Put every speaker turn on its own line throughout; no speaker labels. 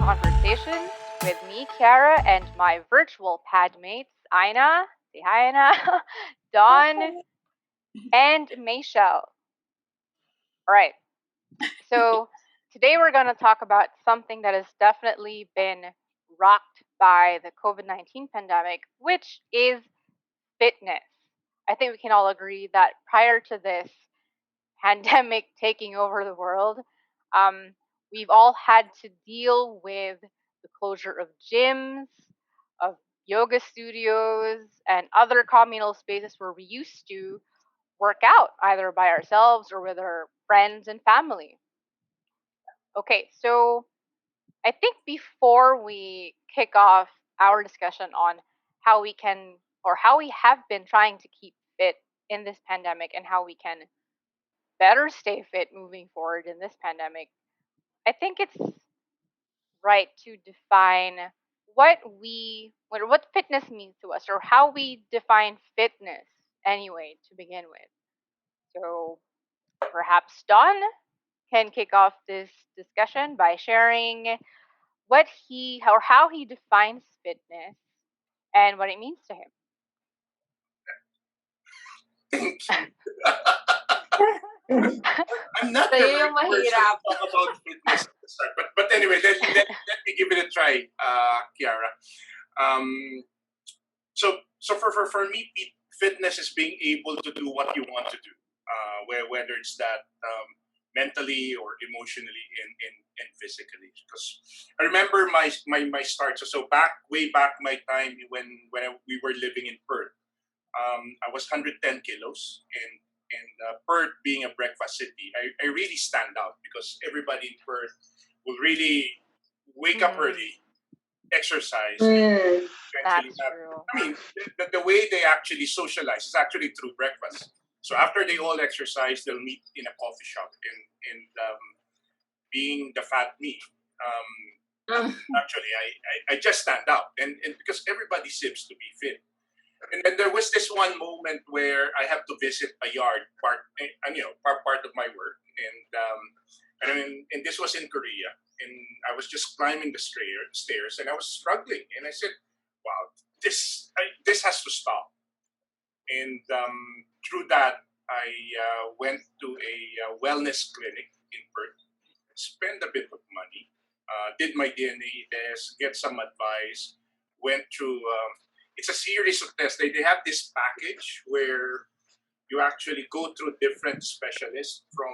Conversations with me, Kiara, and my virtual pad mates, Aina. Say hi, Aina. Don, and Mayshell. All right. So today we're going to talk about something that has definitely been rocked by the COVID-19 pandemic, which is fitness. I think we can all agree that prior to this pandemic taking over the world, um, we've all had to deal with the closure of gyms, of yoga studios, and other communal spaces where we used to work out either by ourselves or with our friends and family. Okay, so I think before we kick off our discussion on how we can or how we have been trying to keep fit in this pandemic and how we can better stay fit moving forward in this pandemic, I think it's right to define what fitness means to us or how we define fitness anyway to begin with. So perhaps Don can kick off this discussion by sharing what he or how he defines fitness and what it means to him.
Thank you. I'm not
Sa'yo
the
yung
right person to
mahirap.
talk about fitness at the start. But anyway, let me give it a try, Kiara. Um, so for me, fitness is being able to do what you want to do, whether it's that mentally or emotionally and physically. Because I remember my start. So way back my time when we were living in Perth. I was 110 kilos, and Perth being a breakfast city, I really stand out because everybody in Perth will really wake up early, exercise, and eventually
That's
have.
true.
I mean, the way they actually socialize is actually through breakfast. So after they all exercise, they'll meet in a coffee shop, and being the fat me. Actually, I just stand out, and because everybody seems to be fit. And then there was this one moment where I have to visit a yard part of my work, and this was in Korea, and I was just climbing the stairs, and I was struggling, and I said, "Wow, this has to stop." And through that, I went to a wellness clinic in Perth, spent a bit of money, did my DNA test, get some advice, went through. It's a series of tests. They have this package where you actually go through different specialists from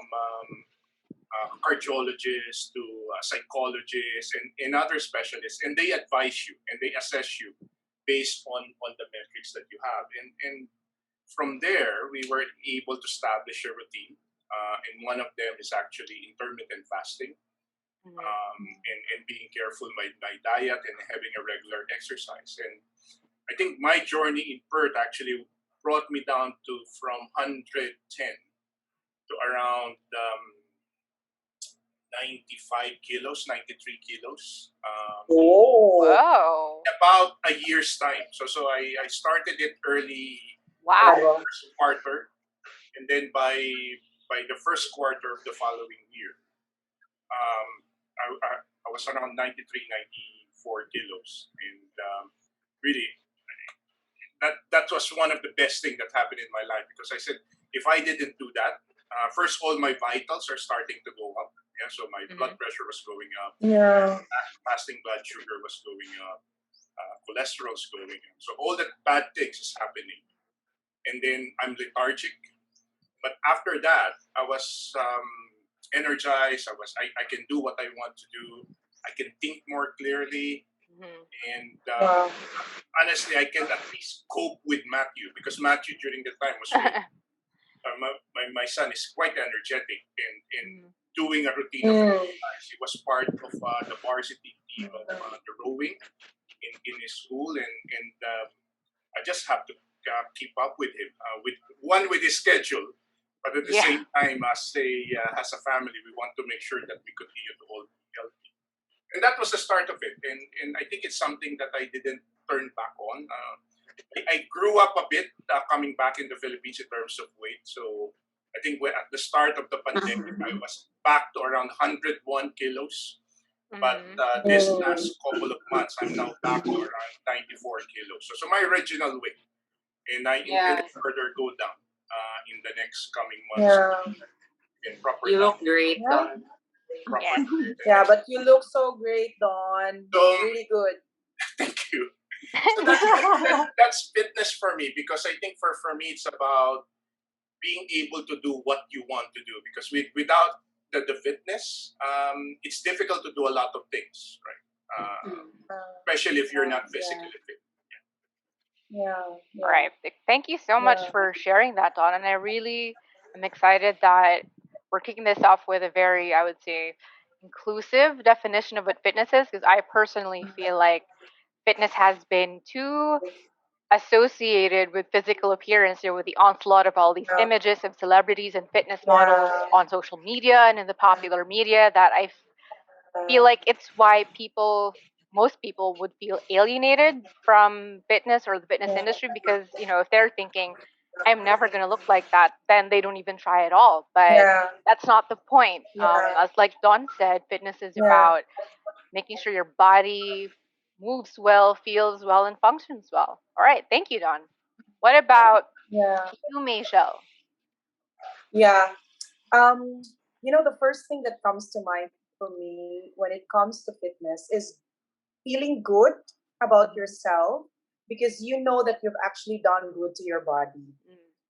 cardiologists to psychologists and other specialists, and they advise you and they assess you based on the metrics that you have. And from there, we were able to establish a routine. And one of them is actually intermittent fasting, and being careful my diet and having a regular exercise. And I think my journey in Perth actually brought me down to from 110 to around 95 kilos, 93 kilos.
Whoa.
About a year's time. So I started it early
Wow.
first quarter, and then by the first quarter of the following year, um, I was around 93, 94 kilos, and really that was one of the best things that happened in my life because I said if I didn't do that, first all my vitals are starting to go up. Yeah, so my blood pressure was going up.
Yeah.
Fasting blood sugar was going up. Cholesterol's going up. So all the bad things is happening, and then I'm lethargic. But after that, I was energized. I can do what I want to do. I can think more clearly, and
Wow.
honestly, I can at least cope with Matthew because Matthew during the time was my son is quite energetic and doing a routine of exercise. He was part of the varsity team of the rowing in his school, and I just have to keep up with him with his schedule, but at the same time, as a family, we want to make sure that we continue to all be healthy, and that was the start of it. And I think it's something that I didn't turn back on. I grew up a bit coming back in the Philippines in terms of weight. So I think at the start of the pandemic, I was back to around 101 kilos. But
Mhm.
this last couple of months, I'm now back to around 94 kilos. So my original weight, and I intend to further go down in the next coming months in proper
You
diet.
look great, Don.
Proper
Yes.
diet. And
Yeah, but you look so great, Dawn.
So,
Really good.
thank you. So that's fitness for me, because I think for me it's about being able to do what you want to do, because without the fitness, it's difficult to do a lot of things, right? Especially if you're not physically fit.
Yeah.
All right. Thank you so much for sharing that, Dawn. And I really am excited that we're kicking this off with a very, I would say, inclusive definition of what fitness is, because I personally feel like fitness has been too associated with physical appearance, with the onslaught of all these images of celebrities and fitness models on social media and in the popular media, that I feel like it's why most people would feel alienated from fitness or the fitness industry, because if they're thinking I'm never going to look like that, then they don't even try at all. But that's not the point. As like Dawn said, fitness is about making sure your body moves well, feels well, and functions well. All right, thank you, Dawn. What about you, Michelle?
Yeah. The first thing that comes to mind for me when it comes to fitness is feeling good about yourself, because you know that you've actually done good to your body.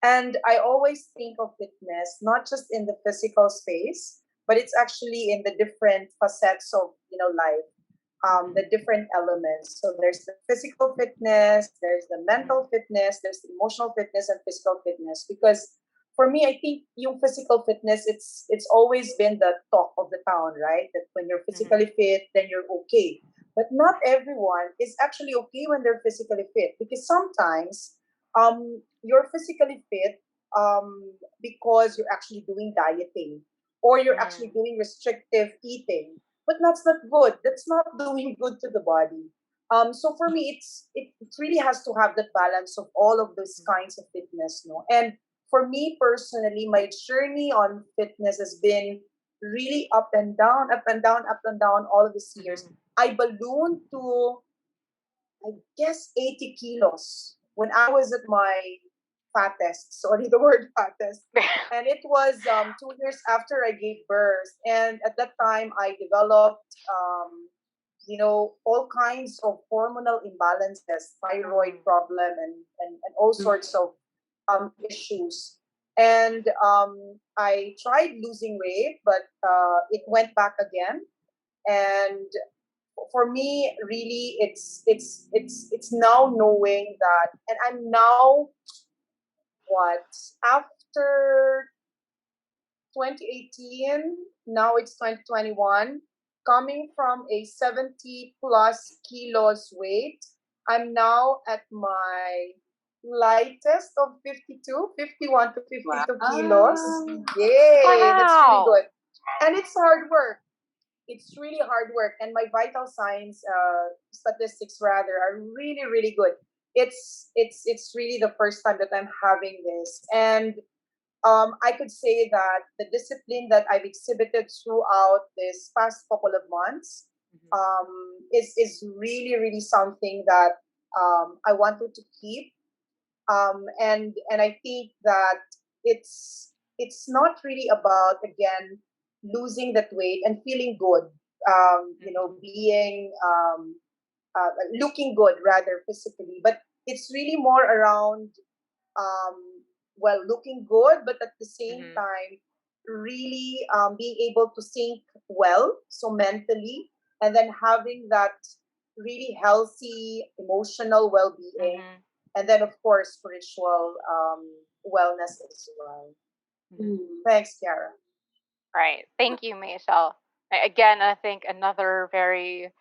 And I always think of fitness not just in the physical space, but it's actually in the different facets of life, the different elements. So there's the physical fitness, there's the mental fitness, there's the emotional fitness, and physical fitness. Because for me, I think yung physical fitness, it's always been the talk of the town, right? That when you're physically fit, then you're okay. But not everyone is actually okay when they're physically fit, because sometimes you're physically fit because you're actually doing dieting, or you're actually doing restrictive eating, but that's not good. That's not doing good to the body. So for me, it really has to have that balance of all of those kinds of fitness, no. And for me personally, my journey on fitness has been really up and down, up and down, up and down all of these years. I ballooned to, I guess, 80 kilos when I was at my fattest. Sorry, the word fattest. And it was 2 years after I gave birth. And at that time, I developed, all kinds of hormonal imbalances, thyroid problem, and all sorts of issues. And I tried losing weight, but it went back again. And for me, really, it's now knowing that, and I'm now what, after 2018, now it's 2021, coming from a 70 plus kilos weight, I'm now at my lightest of 52, 51 to 52 kilos. Yay, that's really good. And it's hard work. It's really hard work, and my vital signs statistics rather are really really good. It's really the first time that I'm having this, and I could say that the discipline that I've exhibited throughout this past couple of months is really really something that I wanted to keep, and I think that it's not really about, again, losing that weight and feeling good, being looking good rather physically, but it's really more around um, looking good, but at the same time really being able to think well, so mentally, and then having that really healthy emotional well-being, and then of course spiritual wellness as well. Thanks, Kiara.
Right. Thank you, Michelle. Again, I think another very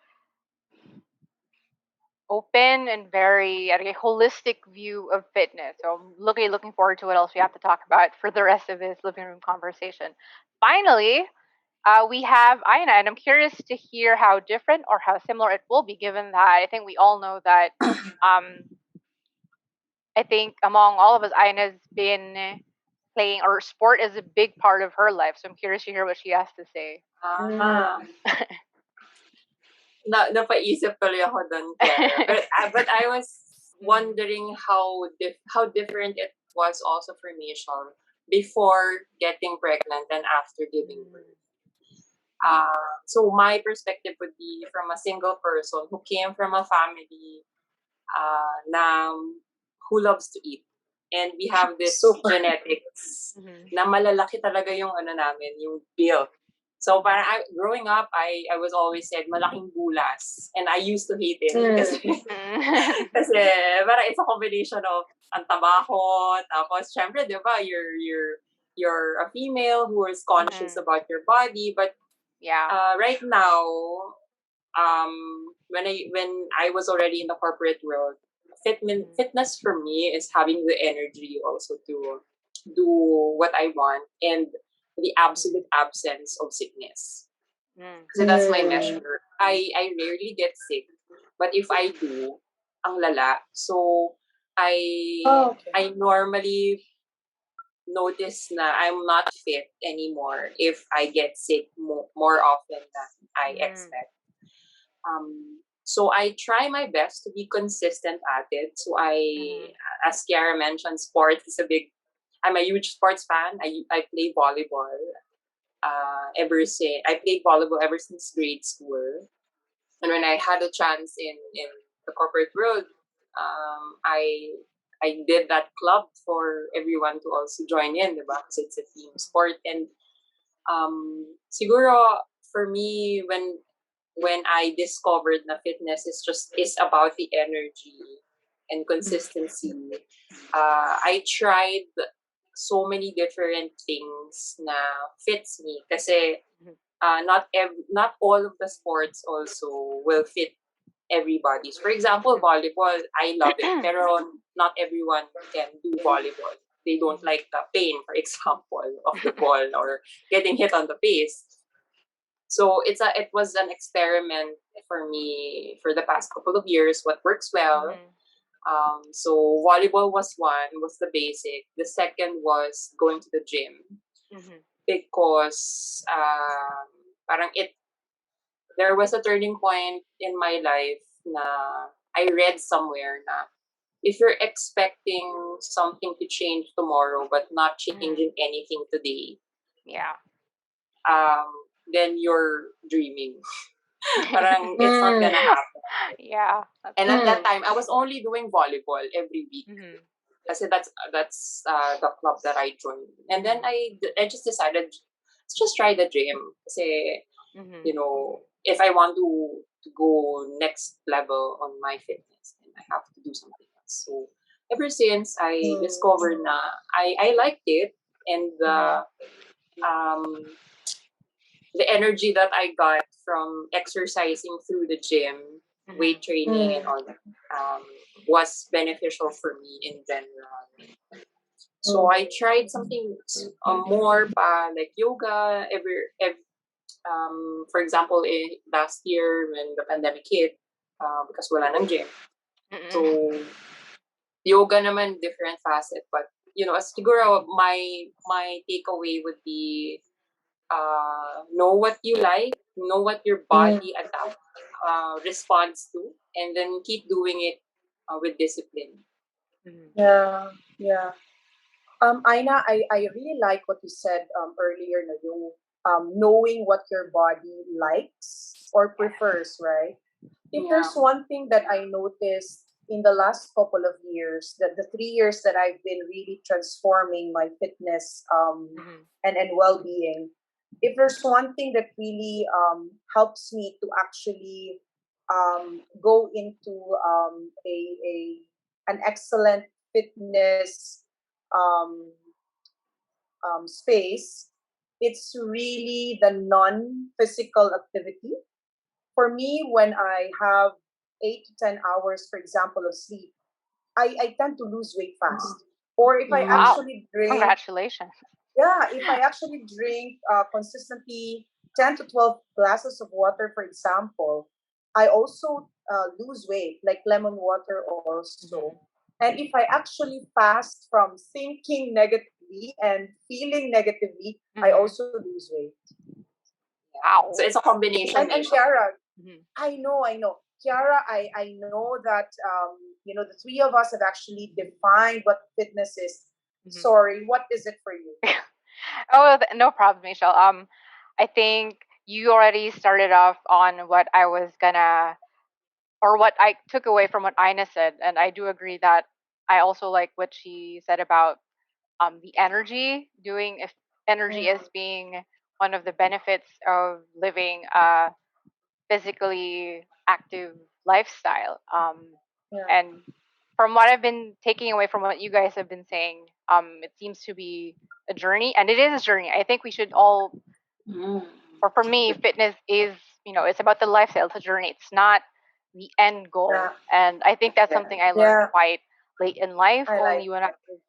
open and very holistic view of fitness. So I'm looking forward to what else we have to talk about for the rest of this living room conversation. Finally, we have Aina, and I'm curious to hear how different or how similar it will be, given that I think we all know that I think among all of us, Aina's been playing, or sport is a big part of her life. So I'm curious to hear what she has to say.
napaisip tuloy ako dun, Kiara. But I was wondering how different it was also for me, Sean, before getting pregnant and after giving birth. So my perspective would be from a single person who came from a family na who loves to eat. And we have this
Super.
genetics na malalaki talaga yung namin, yung build. So parang growing up, I was always said malaking bulas. And I used to hate it. Kasi parang it's a combination of ang taba ko, tapos syempre, di ba, you're a female who is conscious about your body, but right now, when I was already in the corporate world, fitness for me is having the energy also to do what I want and the absolute absence of sickness. So that's my measure. I rarely get sick, but if I do, ang lala. So I normally notice na I'm not fit anymore if I get sick more often than I expect. So I try my best to be consistent at it. So as Kiara mentioned, sports is I'm a huge sports fan. I play volleyball. I played volleyball ever since grade school. And when I had a chance in the corporate world, I did that club for everyone to also join in, diba? Because it's a team sport. And siguro for me, when I discovered na fitness is about the energy and consistency, I tried so many different things na fits me. Kasi not all of the sports also will fit everybody's. For example, volleyball, I love it. Pero not everyone can do volleyball. They don't like the pain, for example, of the ball or getting hit on the face. So it was an experiment for me for the past couple of years. What works well. So volleyball was the basic. The second was going to the gym. Because parang there was a turning point in my life na I read somewhere na if you're expecting something to change tomorrow but not changing anything today, then you're dreaming. Parang it's not gonna happen. And at that time, I was only doing volleyball every week. Kasi that's the club that I joined. And then I just decided, let's just try the gym. Kasi, you know, if I want to go next level on my fitness, then I have to do something else. So ever since I discovered na I liked it, and the energy that I got from exercising through the gym, weight training and all that, was beneficial for me in general. So I tried something more like yoga. For example, last year when the pandemic hit, because wala nang gym. So yoga naman, different facet. But, you know, siguro my takeaway would be know what you like, know what your body responds to, and then keep doing it with discipline.
Yeah. Aina, I really like what you said earlier, na yung knowing what your body likes or prefers, right? If there's one thing that I noticed in the last couple of years, that the 3 years that I've been really transforming my fitness and well-being, if there's one thing that really helps me to actually go into an excellent fitness space, it's really the non-physical activity. For me, when I have 8 to 10 hours, for example, of sleep, I tend to lose weight fast. Or if I actually drink,
congratulations.
if I actually drink consistently 10 to 12 glasses of water, for example, I also lose weight, like lemon water also. And if I actually fast from thinking negatively and feeling negatively, I also lose weight.
Wow.
So it's a combination.
And Kiara,
Mhm.
I know. Kiara, I know that, the three of us have actually defined what fitness is.
Mhm.
Sorry, what is it for you?
Oh, no problem, Michelle. I think you already started off on what I was gonna, or what I took away from what Ina said, and I do agree that I also like what she said about the energy, doing if energy as
Mm,
being one of the benefits of living a physically active lifestyle.
yeah,
And from what I've been taking away from what you guys have been saying, it seems to be a journey, and it is a journey. I think we should all,
Mm.
or for me, fitness is, it's about the lifestyle. It's a journey. It's not the end
yeah,
goal. And I think that's
Yeah.
something I learned
yeah.
quite late in life,
I like
only when I
that.
was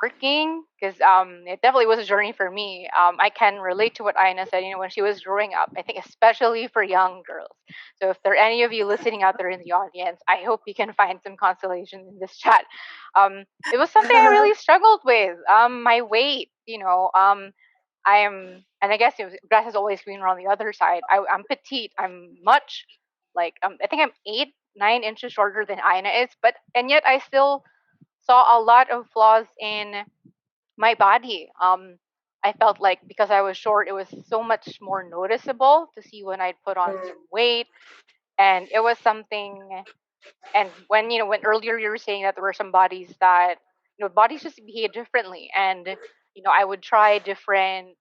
working, because it definitely was a journey for me. I can relate to what Ina said, when she was growing up. I think especially for young girls. So if there are any of you listening out there in the audience, I hope you can find some consolation in this chat. It was something I really struggled with. My weight, I am, and I guess grass is always greener on the other side. I'm petite. I'm much like I think I'm 8, 9 inches shorter than Ina is, but and yet I still saw a lot of flaws in my body. I felt like because I was short, it was so much more noticeable to see when I'd put on
Mm,
some weight, and it was something. And when earlier you were saying that there were some bodies that bodies just behave differently, and I would try different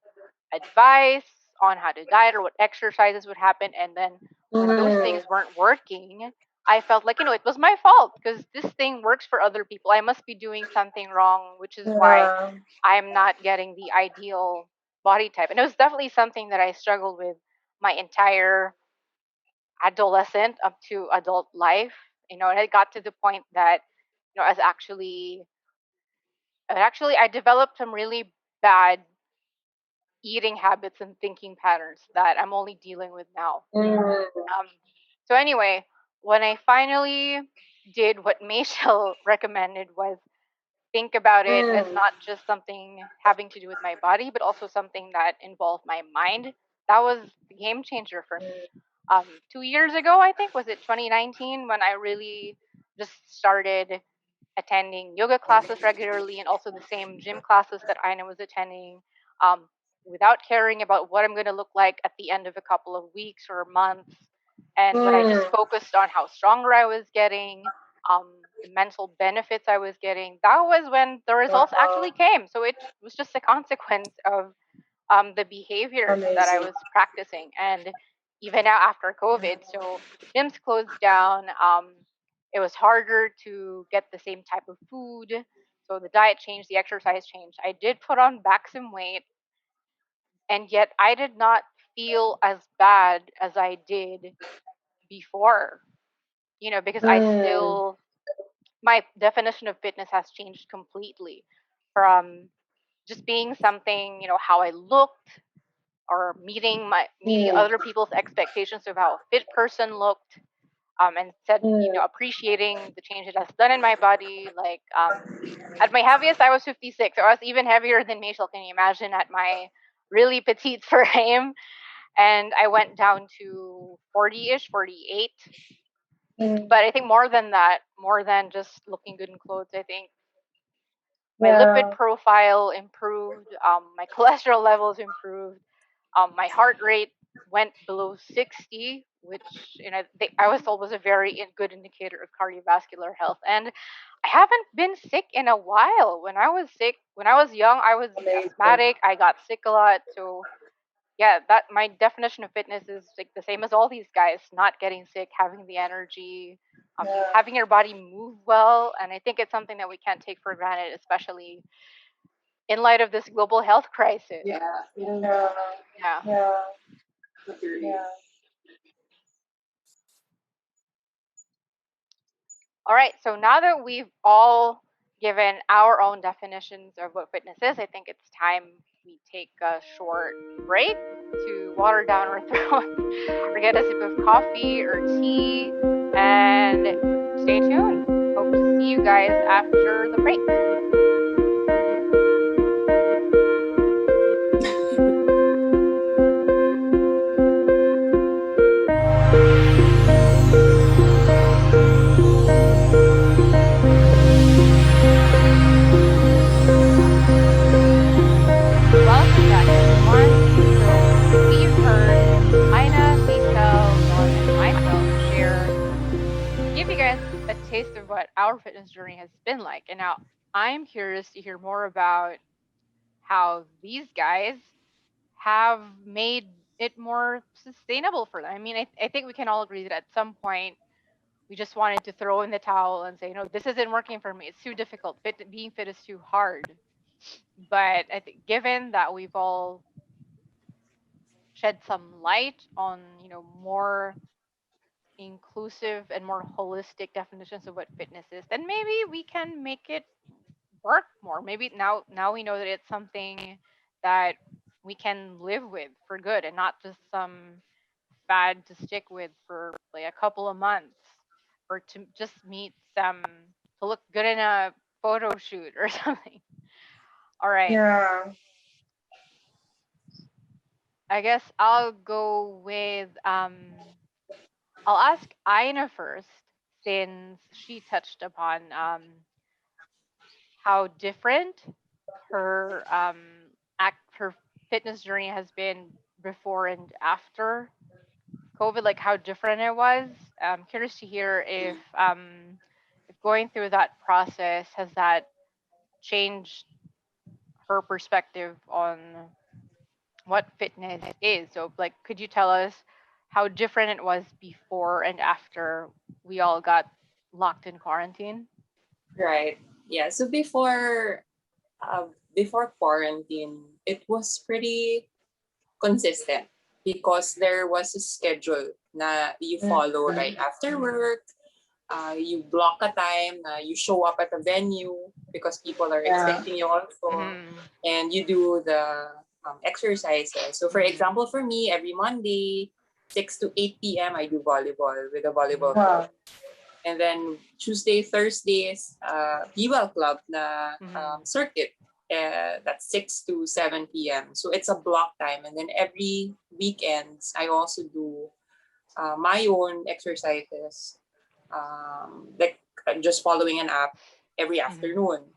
advice on how to diet or what exercises would happen, and then when those
mm,
things weren't working, I felt like it was my fault because this thing works for other people. I must be doing something wrong, which is why
yeah,
I'm not getting the ideal body type. And it was definitely something that I struggled with my entire adolescent up to adult life. And it got to the point that as actually I developed some really bad eating habits and thinking patterns that I'm only dealing with now.
mm,
Um, so anyway, when I finally did what Michelle recommended was think about it as
mm,
not just something having to do with my body, but also something that involved my mind. That was the game changer for me. 2 years ago, I think, was it 2019, when I really just started attending yoga classes regularly and also the same gym classes that Ina was attending, um, without caring about what I'm going to look like at the end of a couple of weeks or months. And when I just
mm.
focused on how stronger I was getting, the mental benefits I was getting, that was when the results
Wow,
actually came. So it was just a consequence of the behaviors that I
amazing.
was practicing. And even now after COVID, so gyms closed down. It was harder to get the same type of food. So the diet changed, the exercise changed. I did put on back some weight, and yet I did not feel as bad as I did before, because
Mm,
my definition of fitness has changed completely from just being something, how I looked, or meeting
mm,
other people's expectations of how a fit person looked, and said,
mm.
appreciating the change it has done in my body. Like at my heaviest, I was 56. So I was even heavier than Michelle. Can you imagine at my really petite frame? And I went down to 40-ish, 48.
Mm,
But I think more than that, more than just looking good in clothes, I think my lipid
yeah,
profile improved, my cholesterol levels improved, my heart rate went below 60, which I was told was a very good indicator of cardiovascular health. And I haven't been sick in a while. When I was young, I was
amazing.
asthmatic. I got sick a lot. So yeah, that my definition of fitness is like the same as all these guys: not getting sick, having the energy,
Yeah,
having your body move well. And I think it's something that we can't take for granted, especially in light of this global health crisis.
Yeah. Yeah.
yeah,
Yeah.
yeah,
Agree.
yeah.
All right. So now that we've all given our own definitions of what fitness is, I think it's time we take a short break to water down our throat or get a sip of coffee or tea, and stay tuned. Hope to see you guys after the break. experience a taste of what our fitness journey has been like. And now I'm curious to hear more about how these guys have made it more sustainable for them. I mean, I think we can all agree that at some point we just wanted to throw in the towel and say, no, this isn't working for me. It's too difficult. Being fit is too hard. But I think given that we've all shed some light on, more inclusive and more holistic definitions of what fitness is, then maybe we can make it work more. Maybe now we know that it's something that we can live with for good and not just some fad to stick with for like a couple of months or to just meet some to look good in a photo shoot or something. All right.
Yeah.
I guess I'll go with I'll ask Aina first since she touched upon how different her her fitness journey has been before and after COVID, like how different it was. I'm curious to hear if going through that process has that changed her perspective on what fitness is. So, like, could you tell us how different it was before and after we all got locked in quarantine?
Right. Yeah. So before quarantine, it was pretty consistent because there was a schedule na you follow right after work. You block a time, you show up at a venue because people are
Yeah.
expecting you also,
Mhm.
and you do the exercises. So, for
Mhm.
example, for me, every Monday, 6 to 8 p.m., I do volleyball with a volleyball club.
Wow.
And then Tuesday, Thursdays, Viva Club na circuit. That's 6 to 7 p.m. So it's a block time. And then every weekends, I also do my own exercises, like just following an app every afternoon.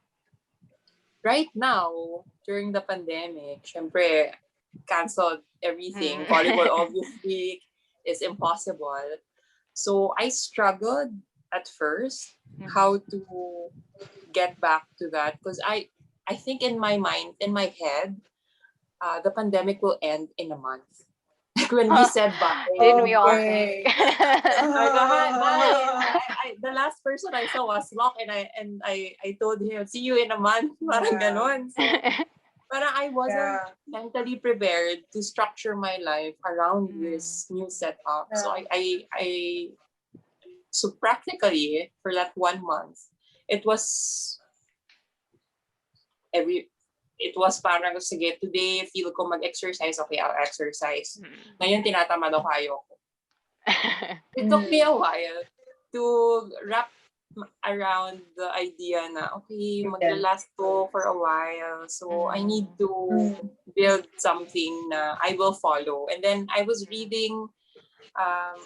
Right now, during the pandemic, syempre, canceled everything. Volleyball all this week is impossible. So I struggled at first how to get back to that because I think in my mind, in my head, the pandemic will end in a month. Like when we said bye.
Didn't we all think?
Okay.
Like, bye. The last person I saw was Locke, and I told him, see you in a month. Parang
Yeah.
ganon. So, parang I wasn't
Yeah.
mentally prepared to structure my life around this new setup. So so practically for that 1 month, it was it was parang, sige, today feel ko mag-exercise, okay, I'll exercise. Ngayon tinatamad ako, ayoko. It took me a while to wrap around the idea na, okay, magla-last to for a while. So I need to build something na I will follow. And then I was reading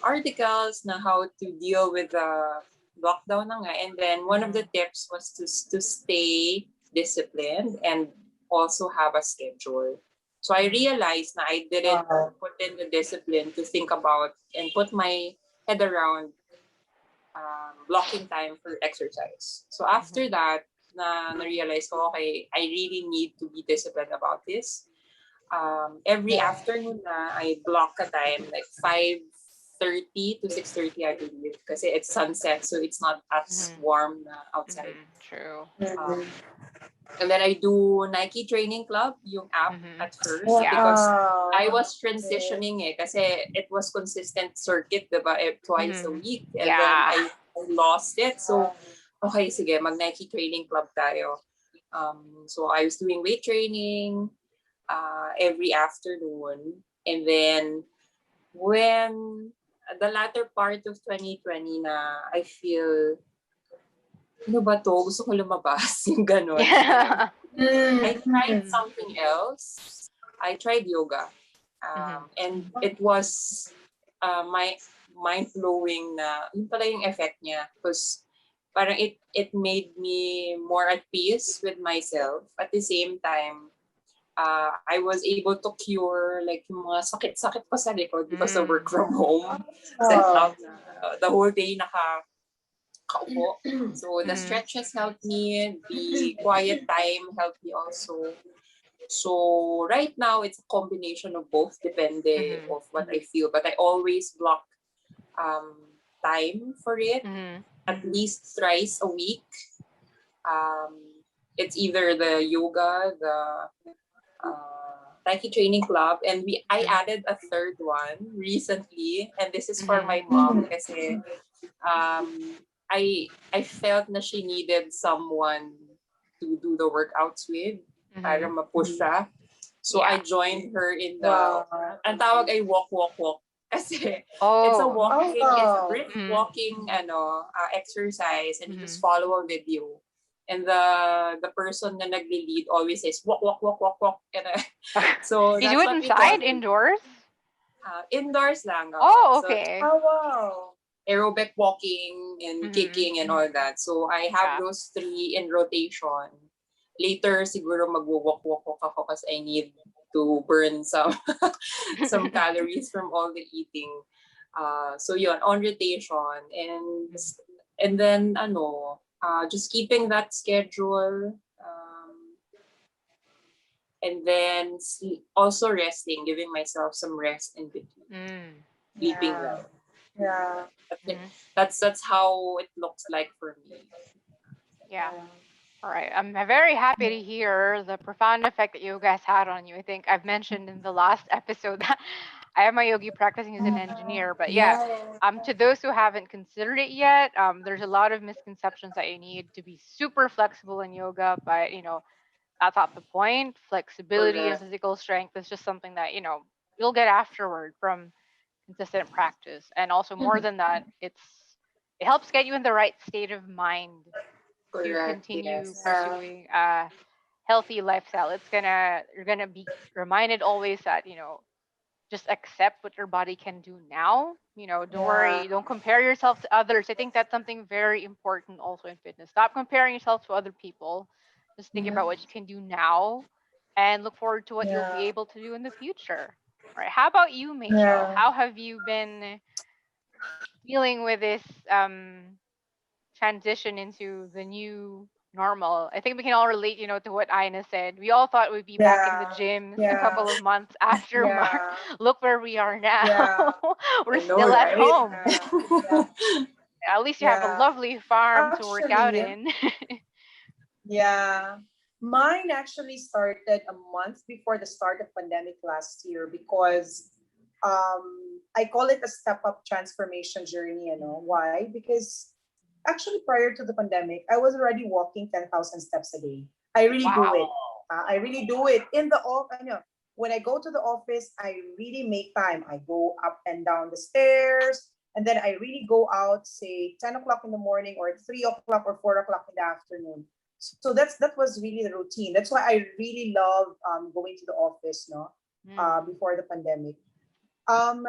articles na how to deal with the lockdown na nga. And then one of the tips was to stay disciplined and also have a schedule. So I realized na I didn't put in the discipline to think about and put my head around blocking time for exercise. So after that, na-realize ko, okay, I really need to be disciplined about this. Every afternoon na, I block a time like 5:30 to 6:30, I believe, kasi it's sunset, so it's not as warm na outside.
True.
And then I do Nike Training Club, yung app at first,
Yeah.
because I was transitioning kasi it was consistent circuit, diba, twice a week. And then I lost it. So, okay, sige, mag-Nike Training Club tayo. So I was doing weight training every afternoon. And then when the latter part of 2020 na I feel, ano ba to? Gusto ko lumabas. Yung ganon. I tried something else. I tried yoga. And it was my mind-blowing na yun pala yung effect niya. Because parang it made me more at peace with myself. At the same time, I was able to cure like yung mga sakit-sakit ko sa likod because of work from home. Set up na the whole day nakaupo. So the
Mhm.
stretches helped me. The quiet time helped me also. So right now it's a combination of both, depende
Mhm.
of what I feel. But I always block um, time for it,
Mhm.
at least thrice a week. Um, it's either the yoga, the Nike Training Club, and I
Mhm.
added a third one recently, and this is for
Mhm.
my mom kasi I felt na she needed someone to do the workouts with para
Mhm.
ma-push siya. So I
Yeah.
joined her in the,
Wow.
ang tawag ay walk, walk, walk. Kasi
Oh.
Oh,
it's a
wow.
brisk
Mhm.
walking exercise, and you just
Mhm.
follow a video. And the person na nagli-lead always says walk, walk, walk, walk, walk. And so
You do
that's
it
what we call
inside, indoors?
indoors lang.
Oh,
So
okay.
Oh, wow.
aerobic walking and
Mhm.
kicking and all that. So I have
Yeah.
those three in rotation. Later, siguro magwo-walk-walk ako because I need to burn some some calories from all the eating. So yun, on rotation. And then, just keeping that schedule. And then also resting, giving myself some rest in between,
Mm.
sleeping
Yeah.
well.
Yeah.
That's it.
Mhm.
That's how it looks like for me.
Yeah.
Yeah.
All right. I'm very happy to hear the profound effect that yoga has had on you. I think I've mentioned in the last episode that I have my yogi practicing as an engineer. But yeah,
Yeah.
to those who haven't considered it yet, there's a lot of misconceptions that you need to be super flexible in yoga, but that's not the point. Flexibility and
Correct.
physical strength is just something that you'll get afterward from consistent practice. And also more than that, it helps get you in the right state of mind to
Correct.
continue
Yes.
pursuing a healthy lifestyle. You're gonna be reminded always that just accept what your body can do now. Don't
Yeah.
worry, don't compare yourself to others. I think that's something very important also in fitness. Stop comparing yourself to other people. Just think about
Mhm.
what you can do now and look forward to what you'll be
Yeah.
able to do in the future. All right. How about you, Michelle?
Yeah.
How have you been dealing with this transition into the new normal? I think we can all relate, to what Ina said. We all thought we'd be back in the
Yeah.
gyms a
Yeah.
couple of months after March.
Yeah.
Look where we are now.
Yeah.
We're
I know,
still at
right?
home.
Yeah. Yeah.
At least you have a
Yeah.
lovely farm to work out
Actually,
in.
yeah. Mine actually started a month before the start of pandemic last year because I call it a step up transformation journey, Why? Because actually prior to the pandemic, I was already walking 10,000 steps a day. I really do
Wow.
it. I really do it in the office. When I go to the office, I really make time. I go up and down the stairs, and then I really go out, say 10 o'clock in the morning, or 3 o'clock or 4 o'clock in the afternoon. So that was really the routine. That's why I really love going to the office, no,
Mm.
before the pandemic. Um,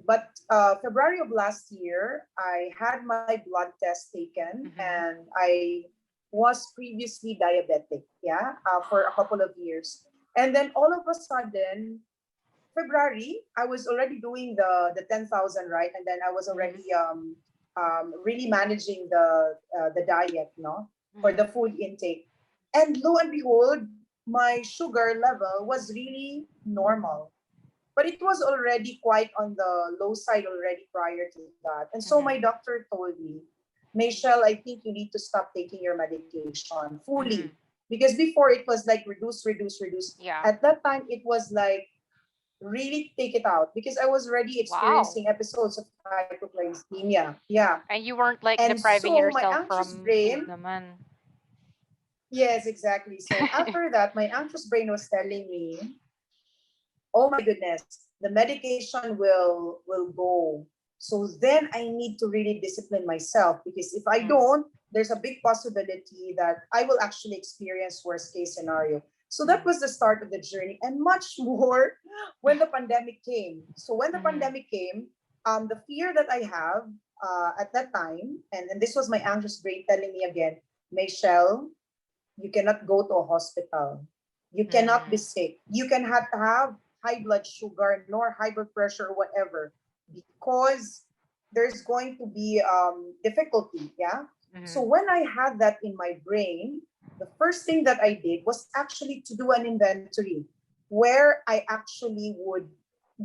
but February of last year, I had my blood test taken,
Mhm.
and I was previously diabetic, yeah, for a couple of years. And then all of a sudden, February, I was already doing the 10,000, right? And then I was
Mhm.
already really managing the diet, no, for the
Mhm.
food intake. And lo and behold, my sugar level was really normal, but it was already quite on the low side already prior to that. And so my
Mhm.
doctor told me, Michelle, I think you need to stop taking your medication fully.
Mhm.
Because before it was like reduce, reduce, reduce.
Yeah.
At that time, it was like really take it out because I was already
Wow.
experiencing episodes of hypoglycemia. Yeah.
And you weren't like
And
depriving
so my
yourself
anxious
from food
brain,
naman.
yes, exactly. So after that, my anxious brain was telling me, oh my goodness, the medication will go. So then I need to really discipline myself because if I
Mm.
don't, there's a big possibility that I will actually experience worst case scenario. So that
Mm.
was the start of the journey, and much more when the pandemic came. So when the
Mhm.
pandemic came, the fear that I have at that time, and this was my anxious brain telling me again, Michelle, you cannot go to a hospital. You cannot be
Mm.
sick. You can have high blood sugar nor high blood pressure or whatever because there's going to be difficulty. Yeah. So
Mhm.
when I had that in my brain, the first thing that I did was actually to do an inventory where I actually would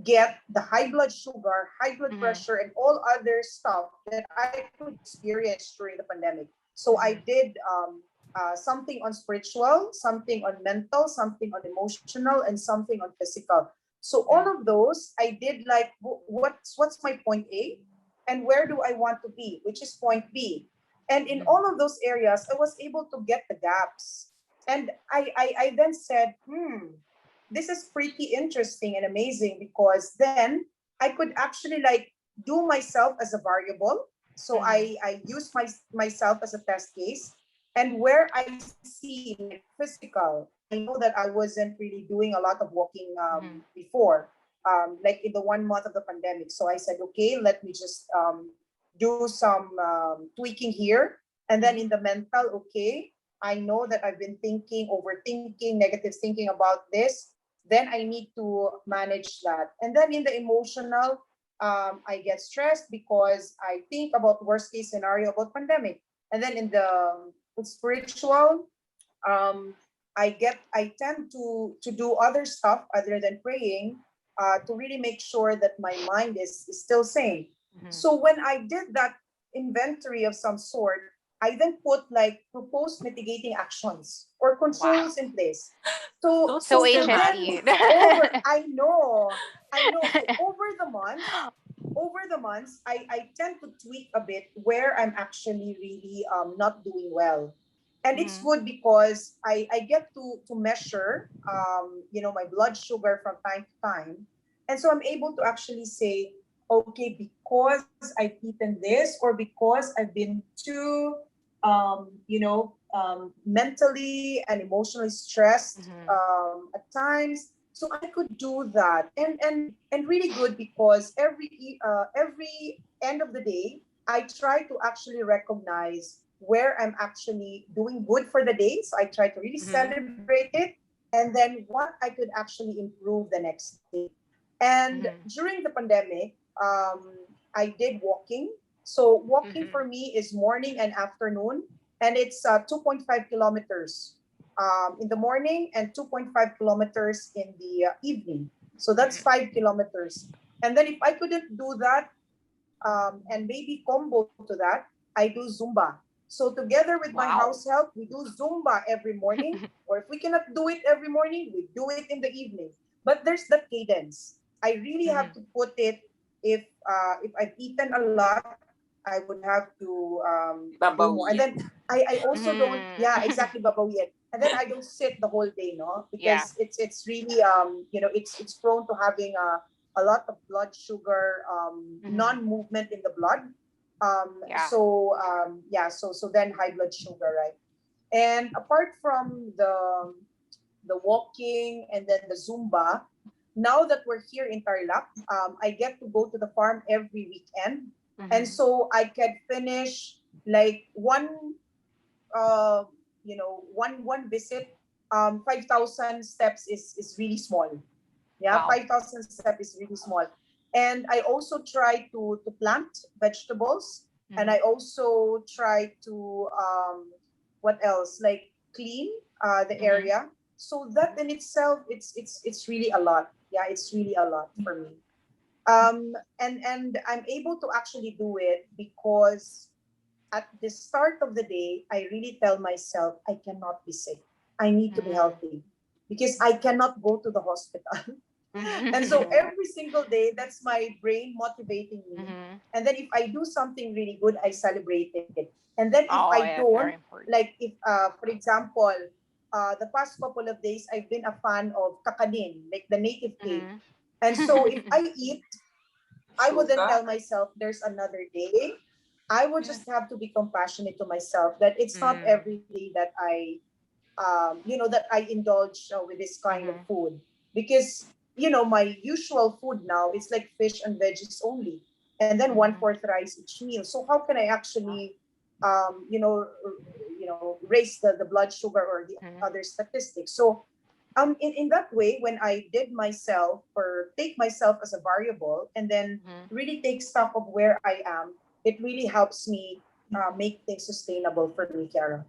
get the high blood sugar, high blood
Mhm.
pressure, and all other stuff that I could experience during the pandemic. So I
Mhm.
did something on spiritual, something on mental, something on emotional, and something on physical. So all
Mhm.
of those, I did like, what's my point A, and where do I want to be, which is point B. And in
Mhm.
all of those areas, I was able to get the gaps. And I then said, this is pretty interesting and amazing, because then I could actually like do myself as a variable. So
Mhm.
I use myself as a test case. And where I see like physical, I know that I wasn't really doing a lot of walking
Mhm.
before, like in the 1 month of the pandemic. So I said, okay, let me just do some tweaking here. And then
Mhm.
in the mental, okay, I know that I've been thinking, overthinking, negative thinking about this. Then I need to manage that. And then in the emotional, I get stressed because I think about worst case scenario about pandemic. And then in the spiritual, um, I tend to do other stuff other than praying, to really make sure that my mind is still sane.
Mhm.
So when I did that inventory of some sort, I then put like proposed mitigating actions or
Wow.
controls in place. So
So
So
so then
systematic.
HSE.
over I know. So over the months, I tend to tweak a bit where I'm actually really not doing well. And it's
Mhm.
good because I get to measure my blood sugar from time to time. And so I'm able to actually say, okay, because I've eaten this, or because I've been too mentally and emotionally stressed
Mhm.
at times. So I could do that, and really good, because every end of the day, I try to actually recognize where I'm actually doing good for the day. So I try to really
Mhm.
celebrate it, and then what I could actually improve the next day. And
Mhm.
during the pandemic, I did walking. So walking
Mhm.
for me is morning and afternoon, and it's 2.5 kilometers in the morning and 2.5 kilometers in the evening. So that's
Mhm.
5 kilometers. And then if I couldn't do that, and maybe combo to that, I do Zumba. So together with my house
Wow.
help, we do Zumba every morning. Or if we cannot do it every morning, we do it in the evening. But there's that cadence. I really have
Mhm.
to put it. If I've eaten a lot, I would have to do more. And then
Babawian.
I also don't. Yeah, exactly,
Mhm.
babawian. And then I don't sit the whole day, no,
Yeah.
because it's really it's prone to having a lot of blood sugar
Mhm.
non-movement in the blood.
Yeah.
So then high blood sugar, right? And apart from the walking and then the Zumba, now that we're here in Tarlac, I get to go to the farm every weekend, and
Mhm.
so I can finish like uh, one visit. 5,000 steps is really small. Yeah,
Wow.
5,000 step is really small. And I also try to plant vegetables, and
Mhm.
I also try to what else, like clean the
Mhm.
area. So that in itself, it's really a lot. Yeah, it's really a lot for me. And I'm able to actually do it because at the start of the day, I really tell myself I cannot be sick. I need to be
Mhm.
healthy because I cannot go to the hospital. And so
Mhm.
every single day, that's my brain motivating me.
Mhm.
And then if I do something really good, I celebrate it. And then if
Oh,
I
yeah,
don't,
very important.
like if, for example, the past couple of days, I've been a fan of kakanin, like the native cake.
Mhm.
And so if I eat, I would then
Sugar.
tell myself there's another day. I would
Yeah.
just have to be compassionate to myself that it's not
Mm.
every day that that I indulge with this kind of
Mhm.
food, because my usual food now is like fish and veggies only, and then one
Mhm.
fourth rice each meal. So how can I actually um, you know raise the blood sugar or the
Mhm.
other statistics? So in that way, when I did myself or take myself as a variable and then
Mhm.
really take stock of where I am, it really helps me make things sustainable for me, Kiara.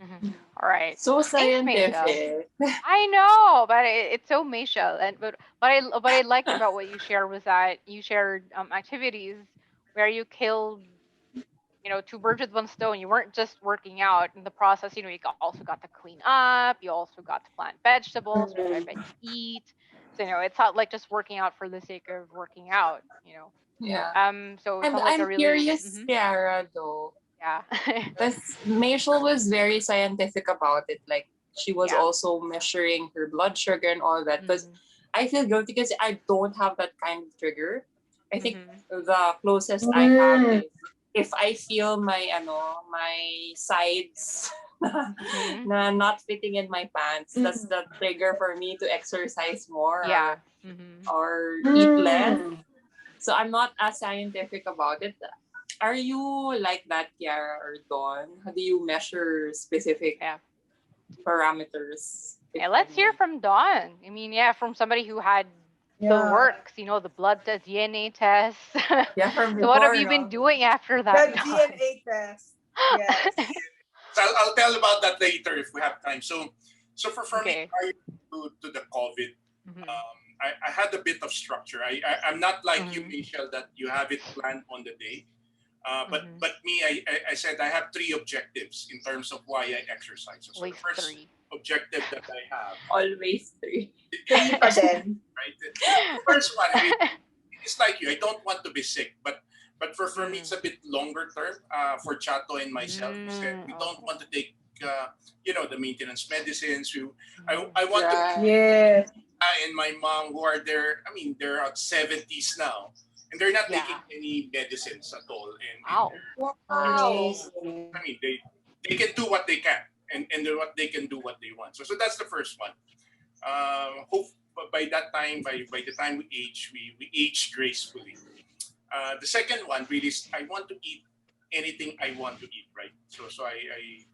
Mhm. All right.
So
Thanks, Misha.
scientific.
I know, but it's so Misha. And but what I liked about what you shared was that you shared activities where you killed, two birds with one stone. You weren't just working out in the process. You also got to clean up. You also got to plant vegetables, which I bet
Mhm.
you eat. So it's not like just working out for the sake of working out.
Yeah.
So it
And
sounds like a
I'm
really
curious, Kiara, though,
yeah.
because Machel was very scientific about it. Like, she was
Yeah.
also measuring her blood sugar and all that. Because
Mhm.
I feel guilty because I don't have that kind of trigger. I think
Mhm.
the closest I have
Mm.
is if I feel my sides
Mhm.
not fitting in my pants. That's
Mm.
the trigger for me to exercise more
Yeah. Mhm.
or eat less.
Mm.
So I'm not as scientific about it. Are you like that, Kiara or Dawn? How do you measure specific
Yeah.
parameters? If
Yeah, let's hear
any?
from Dawn. I mean, yeah, from somebody who had the
Yeah.
works, the blood test, DNA test.
Yeah, from
So what have
before,
you been
no?
doing after that,
The
Dawn?
DNA test. Yes.
So I'll tell about that later if we have time. So for me,
Okay.
prior to the COVID,
Mhm.
I had a bit of structure. I'm not like you,
Mhm.
Michelle, that you have it planned on the day.
Mhm.
But me, I said I have three objectives in terms of why I exercise.
At
So the
least
first
3.
objective that I have
Always three.
Three pa din.
right? The first one really is like you. I don't want to be sick, but for me it's
Mm.
a bit longer term. For Chato and myself, we said
Mm.
we don't
Okay.
want to take the maintenance medicines.
Mhm.
I want to be
Right.
Yes.
and my mom who are there. I mean, they're at 70s now, and they're not taking
Yeah.
any medicines at all. And
Wow.
Amazing.
I mean, they can do what they can, and what they can do what they want. So that's the first one. Hope by that time, by the time we age, we age gracefully. The second one really is I want to eat anything I want to eat, right? So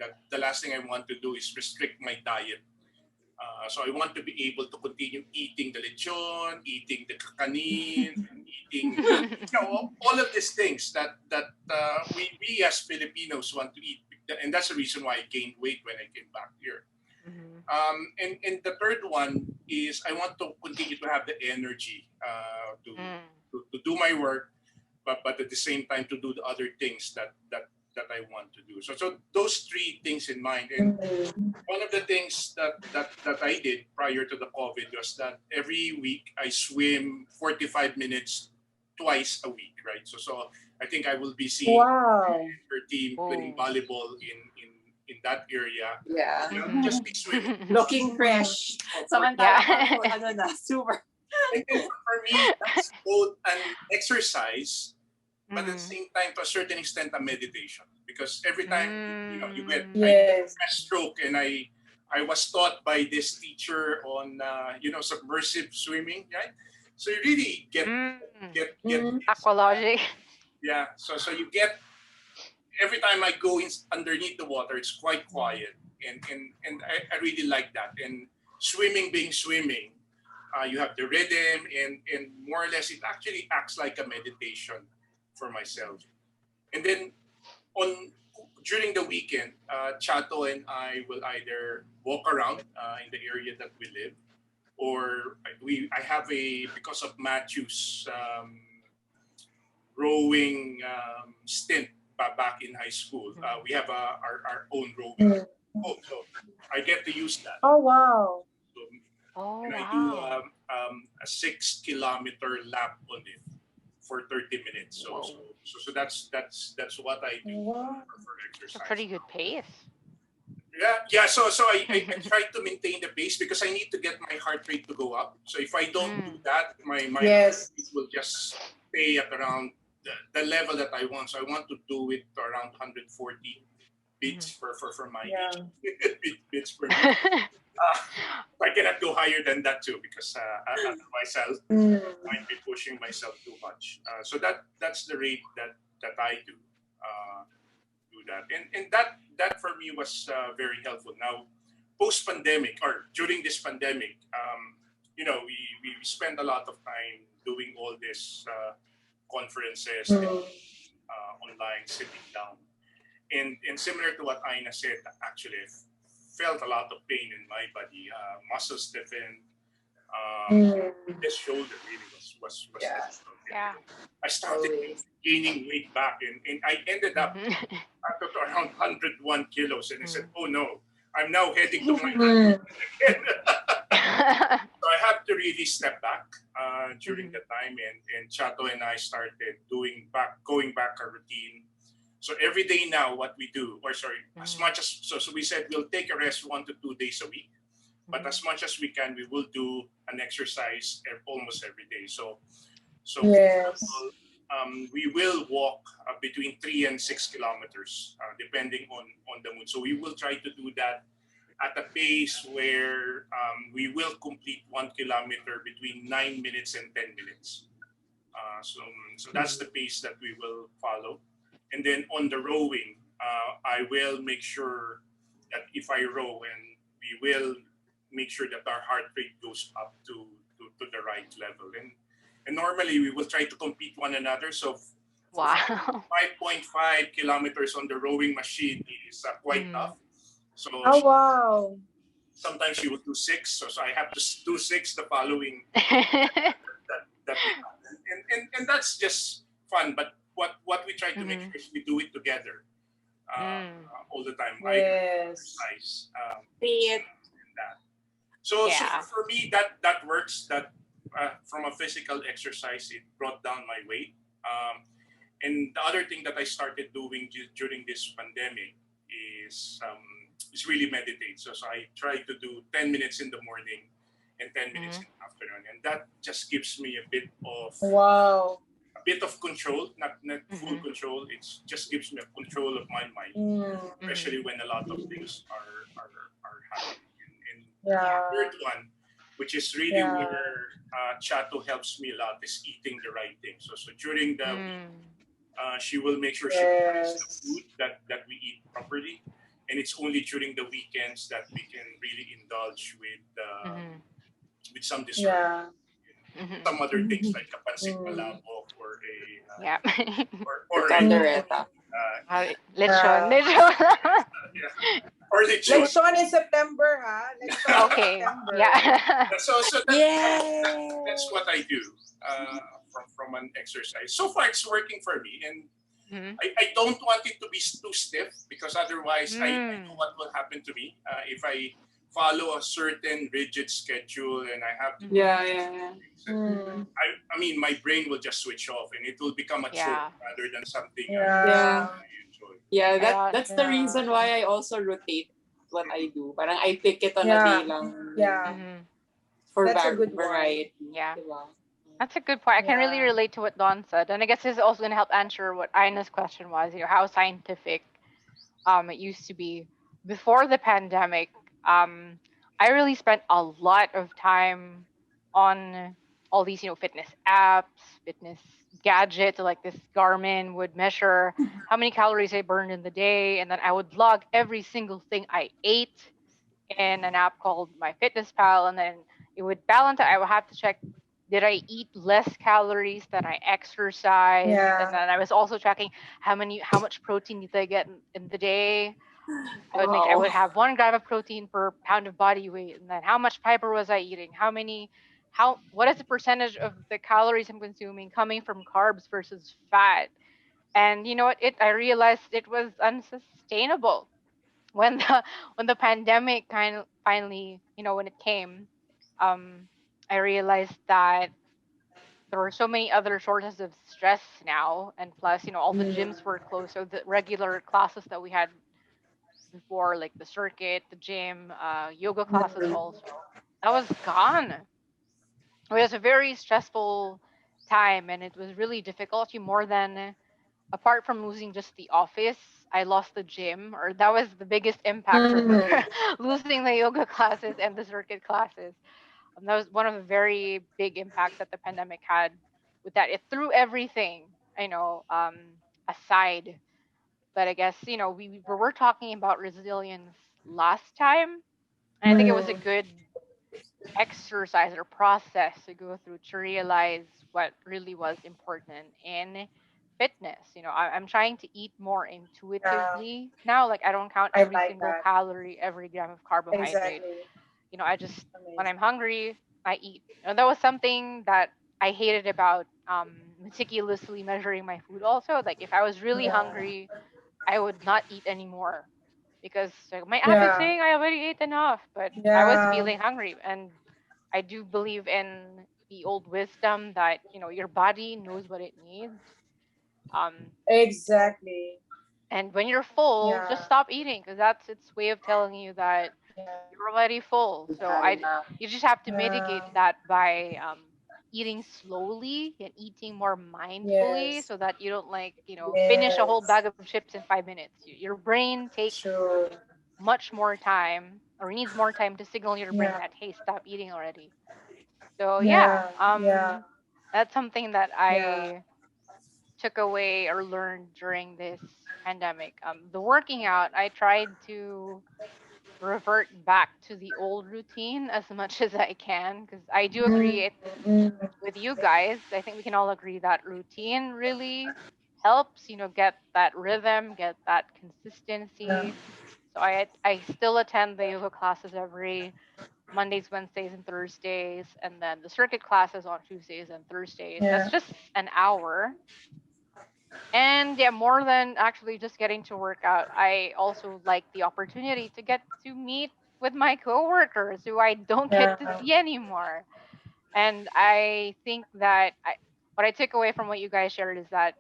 that the last thing I want to do is restrict my diet. So I want to be able to continue eating the lechon, eating the kakanin, and eating all of these things that we as Filipinos want to eat, and that's the reason why I gained weight when I came back here.
Mhm.
And the third one is I want to continue to have the energy
Mm.
to do my work, but at the same time to do the other things that I want to do. So those three things in mind. And
Mm.
one of the things that I did prior to the COVID was that every week I swim 45 minutes twice a week, right? So I think I will be seeing
Wow.
her team playing
Oh.
volleyball in that area.
Yeah.
Just be swimming.
Looking
Mm.
fresh.
For,
Samantala
Yeah.
kami, ano na, super.
and for me, that's both an exercise, but at the
Mhm.
same time, to a certain extent, a meditation. Because every time I
Mm.
get
Yes.
a stroke, and I was taught by this teacher on submersive swimming, right? So you really
Mm.
get
Mm.
this,
Aqualogic.
yeah. So you get every time I go in underneath the water, it's quite quiet, and I really like that. And swimming being swimming, you have the rhythm, and more or less it actually acts like a meditation for myself. And then on during the weekend, Chato and I will either walk around in the area that we live, or I have a because of Matthew's rowing stint back in high school.
Mhm.
We have our own rowing
Mm.
boat, so I get to use that.
Oh, wow.
So,
Oh
and I do
wow.
a 6 kilometer lap on it for 30 minutes.
Whoa.
So that's what I do
Wow.
for
It's a
exercise.
pretty good pace.
Yeah. So I try to maintain the pace because I need to get my heart rate to go up. So if I don't do
Mm.
that, my heart
Yes.
rate will just stay at around the level that I want. So I want to do it around 140
Mhm.
beats for my age.
Yeah.
Beats per minute. Uh, I cannot go higher than that too because otherwise I
Mm.
might be pushing myself too much. So that's the rate that I do that, and that for me was very helpful. Now, post pandemic or during this pandemic, we spend a lot of time doing all this conferences and
Mm.
online, sitting down. And similar to what Aina said, actually, I felt a lot of pain in my body, muscles stiffened.
Mm.
This shoulder really was
Yeah.
difficult. And
Yeah.
then I started
Always.
gaining weight back, and I ended up
Mhm.
at around 101 kilos. And I said,
Mm.
oh no, I'm now heading to my
Mm.
again. So I have to really step back during
Mhm.
the time, and Chato and I started going back our routine. So every day now, what we do, or sorry, as
Mhm.
much as so we said we'll take a rest 1 to 2 days a week, but as
Mhm.
much as we can, we will do an exercise almost every day. So for
Yes.
example, we will walk between 3 and 6 kilometers, depending on the mood. So we will try to do that at a pace where we will complete 1 kilometer between 9 minutes and 10 minutes. So that's the pace that we will follow. And then on the rowing, I will make sure that if I row, and we will make sure that our heart rate goes up to the right level. And normally we will try to compete one another. So for
Wow.
5.5 kilometers on the rowing machine is quite
Mhm.
tough. So
Oh wow.
sometimes she will do six, so I have to do six the following that we have, and that's just fun. But what we try to make
Mhm.
sure is we do it together
Mm.
all the time, either
Yes.
exercise
See it.
and that. So
Yeah.
for me, that works. That from a physical exercise, it brought down my weight. And the other thing that I started doing during this pandemic is really meditate. So I try to do 10 minutes in the morning and 10 minutes
Mhm.
in the afternoon, and that just gives me
Wow.
a bit of control, not full
Mhm.
control. It just gives me a control of my mind,
Mm.
Mhm.
especially when a lot of things are happening. And
Yeah.
the
Yeah.
third one, which is really
Yeah.
where Chato helps me a lot, is eating the right thing. So during the week,
Mm.
she will make sure she plans the
Yes.
food that we eat properly, and it's only during the weekends that we can really indulge
Mhm.
with some dessert,
Yeah.
Mhm.
some other things like a pancit
Mm.
palabok or a
Yeah.
The
or a
Mm.
caldereta.
Lechon.
Yeah.
Lechon.
yeah, or lechon.
Lechon in September, ha? Lechon in
Okay.
September.
Yeah.
So that's what I
Yes.
do from an exercise. So far, it's working for me, and
Mhm.
I don't want it to be too stiff, because otherwise I know
Mm.
what will happen to me if I follow a certain rigid schedule and I have to do
Yeah,
Mhm.
yeah, yeah.
things.
Mm.
I mean, my brain will just switch off, and it will become a chore
Yeah.
rather than something
Yeah.
Yeah.
I enjoy.
Yeah,
Yeah.
that's the
Yeah.
reason why I also rotate what I do. Parang I pick it on a
Yeah.
day lang
Yeah.
Mhm.
for
That's a good one.
variety.
Yeah.
Diba?
That's a good point. I can really
Yeah.
relate to what Don said, and I guess this is also going to help answer what Ina's question was. How scientific it used to be before the pandemic. Um, I really spent a lot of time on all these, fitness apps, fitness gadgets. Like this Garmin would measure how many calories I burned in the day, and then I would log every single thing I ate in an app called My Fitness Pal, and then it would balance it. I would have to check, did I eat less calories than I exercised, and
Yeah.
then I was also tracking how much protein did I get in the day. I
Wow.
would have 1 gram of protein per pound of body weight, and then how much fiber was I eating? What is the percentage of the calories I'm consuming coming from carbs versus fat? And you know what? I realized it was unsustainable when the when the pandemic kind of finally, when it came. um I realized that there were so many other sources of stress now, and plus, all the
Mm.
gyms were closed, so the regular classes that we had before, like the circuit, the gym, yoga classes
Mm.
also, that was gone. It was a very stressful time, and it was really difficult. You more than Apart from losing just the office, I lost the gym, or that was the biggest impact for me.
Mm.
Losing the yoga classes and the circuit classes. That was one of the very big impacts that the pandemic had with that. It threw everything, aside. But I guess, we were talking about resilience last time. And I think it was a good exercise or process to go through to realize what really was important in fitness. I'm trying to eat more
Yeah.
intuitively now. Like, I don't count
I
every
like
single
that.
calorie, every gram of carbohydrate.
Exactly.
I just, when
Amazing.
I'm hungry, I eat. That was something that I hated about meticulously measuring my food also. Like, if I was really
Yeah.
hungry, I would not eat anymore because, like, my app is
Yeah.
saying I already ate enough, but I was
Yeah.
feeling hungry. And I do believe in the old wisdom that, your body knows what it needs. Um,
Exactly.
and when you're full, just
Yeah.
stop eating because that's its way of telling you that
Yeah.
you're already full.
You've
So
had enough.
you just have to
Yeah.
mitigate that by eating slowly and eating more mindfully
Yes.
so that you don't, like, finish a whole
Yes.
bag of chips in 5 minutes. Your brain takes
True.
much more time or needs more time to signal your brain
Yeah.
that, hey, stop eating already. So yeah,
Yeah. Yeah.
that's something that
Yeah.
I took away or learned during this pandemic. The working out, I tried to revert back to the old routine as much as I can because I do agree
Mm.
with you guys. I think we can all agree that routine really helps, get that rhythm, get that
Yeah.
consistency. So I still attend the yoga classes every Mondays, Wednesdays, and Thursdays, and then the circuit classes on Tuesdays and Thursdays. That's
Yeah.
just an hour. And yeah, more than actually just getting to work out, I also like the opportunity to get to meet with my coworkers who I don't get to
Yeah.
see anymore. And I think that what I took away from what you guys shared is that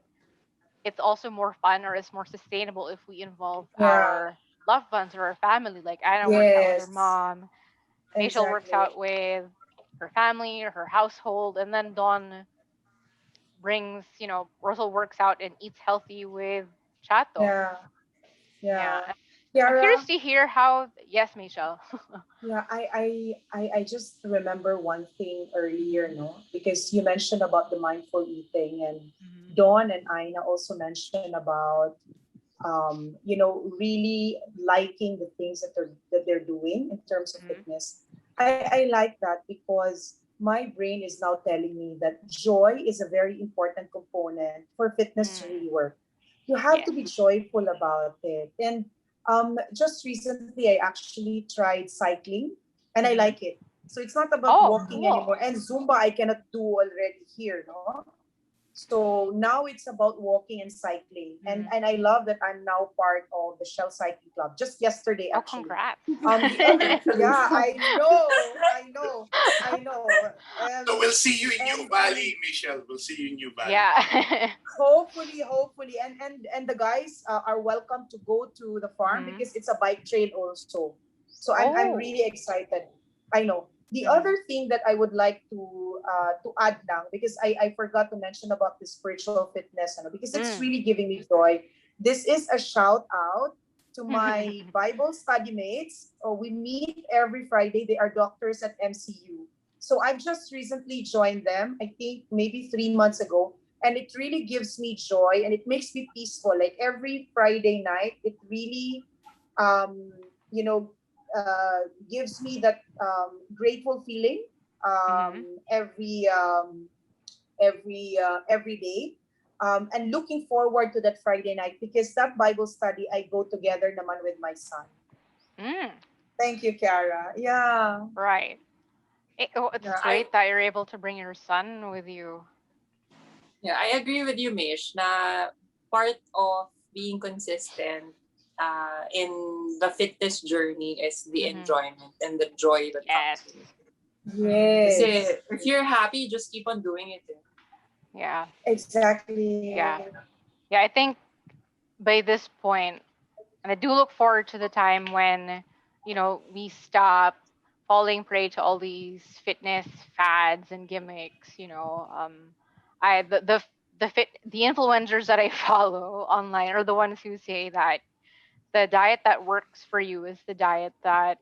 it's also more fun or it's more sustainable if we involve
Yeah.
our loved ones or our family. Like, Anna works out with her
Yes.
mom, Rachel works
Exactly.
out with her family or her household, and then Dawn brings, Russell works out and eats healthy with Chato.
Yeah.
Yeah.
Yeah.
And I'm curious
Yara,
to hear how, yes, Michelle.
yeah, I just remember one thing earlier, no? Because you mentioned about the mindful eating, and
Hmm.
Dawn and Aina also mentioned about really liking the things that they're doing in terms of
Hmm.
fitness. I like that because my brain is now telling me that joy is a very important component for fitness to
Mm.
really work. You have
Yes.
to be joyful about it. And just recently, I actually tried cycling, and I
Hmm.
like it. So it's not about
Oh,
walking
cool.
anymore. And Zumba, I cannot do already here, no? So now it's about walking and cycling. And
Hmm.
I love that I'm now part of the Shell Cycling Club. Just yesterday,
Oh,
actually.
congrats.
The other,
Congratulations.
yeah, I know.
So we'll see you in New
And
Valley, Michelle. We'll see you in New Valley.
Yeah.
hopefully, and the guys are welcome to go to the farm
Hmm.
because it's a bike trail also. So I'm
Oh.
really excited. I know. The
Hmm.
other thing that I would like to add now, because I forgot to mention about the spiritual fitness, because it's
Mm.
really giving me joy. This is a shout out to my Bible study mates. Oh, we meet every Friday. They are doctors at MCU. So I've just recently joined them, I think maybe 3 months ago. And it really gives me joy and it makes me peaceful. Like every Friday night, it really, um, you know, gives me that grateful feeling
Hmm.
every day. And looking forward to that Friday night because that Bible study I go together naman with my son.
Mm.
Thank you, Kiara. Yeah.
Right. It's
Yeah, I
great that you're able to bring your son with you.
yeah, I agree with you, Mish, na part of being consistent in the fitness journey is the
Hmm.
enjoyment and the joy that
Yes.
comes with it.
Hmm.
Kasi
Yes.
if you're happy, just keep on doing it. Eh.
Yeah.
Exactly.
Yeah. Yeah. I think by this point, and I do look forward to the time when, we stop falling prey to all these fitness fads and gimmicks. I the influencers that I follow online are the ones who say that the diet that works for you is the diet that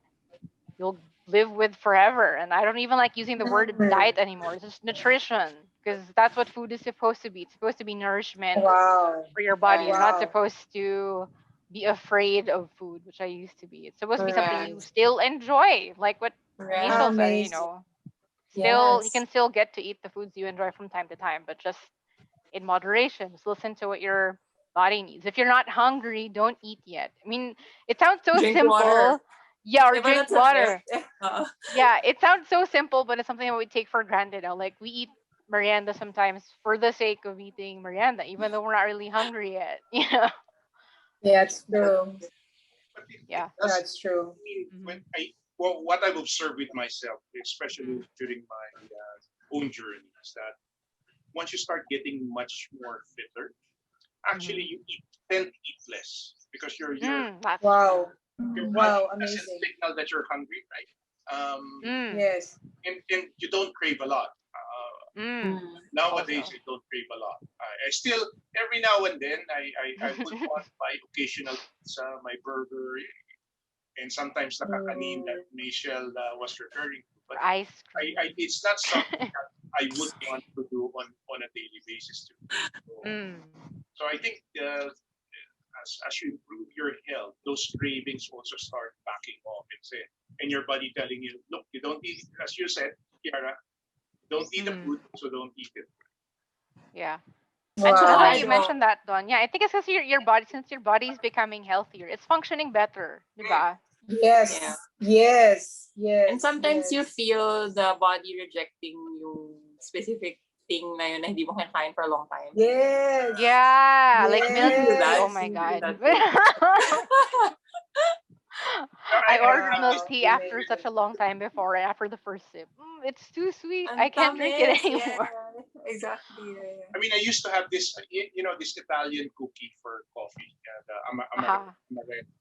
you'll live with forever. And I don't even like using the word
Mm.
diet anymore. It's just nutrition because that's what food is supposed to be. It's supposed to be nourishment
Wow.
for your body. You're
Right.
not
Wow.
supposed to be afraid of food, which I used to be. It's supposed to be something you
Correct.
still enjoy, like what Michelle
Correct.
said.
Amazing.
Still you
Yes.
can still get to eat the foods you enjoy from time to time, but just in moderation. Just listen to what your body needs. If you're not hungry, don't eat yet. I mean, it sounds so
Drink water.
simple. Yeah, or
Yeah, but
drink
that's a myth.
water. Yeah, it sounds so simple, but it's something that we take for granted now. Like we eat merienda sometimes for the sake of eating merienda, even though we're not really hungry yet.
Yeah, it's true.
But it
Yeah.
Yeah,
does.
it's true.
I mean,
Hmm.
what I've observed with myself, especially
Hmm.
during my own journey, is that once you start getting much more fitter, actually
Hmm.
you tend to eat less because
That's
Wow.
true.
your
Mm.
body
Wow,
doesn't
amazing.
signal that you're hungry, right?
Mm.
Yes.
And you don't crave a lot.
Mm.
Mm.
Nowadays,
Also.
I don't crave a lot. I still every now and then I would want my occasional pizza, my burger, and sometimes the kakanin that
Mm,
Michelle was referring to. But
Ice cream.
it's not something that I would want to do on a daily basis too. So,
Mm.
so I think as you improve your health, those cravings also start backing off and your body telling you, look, you don't eat, as you said, Kiara, don't eat the
Mm.
food, so don't eat it.
Yeah. And so
And
now that
wow.
I
you
know.
mentioned that, Don, yeah, I think it's because your body, since your body is becoming healthier, it's functioning better, diba?
Yeah.
Yes. Yes.
And
Yes.
sometimes you
Yes.
feel the body rejecting yung specific thing na yun na hindi mo kinakain for a long time.
Yes.
Yeah, like
Do you
milk
feel
tea.
that?
Oh
Yes.
my
Do you feel
god.
that too?
I
I
ordered
think
milk
it's
Wow.
tea after such
Amazing.
a long time before, and after the first sip, it's too sweet.
Ang
I can't drink it
tamis, yeah.
anymore.
Exactly. Yeah,
I mean, I used to have this, this Italian cookie for coffee, the
Aha.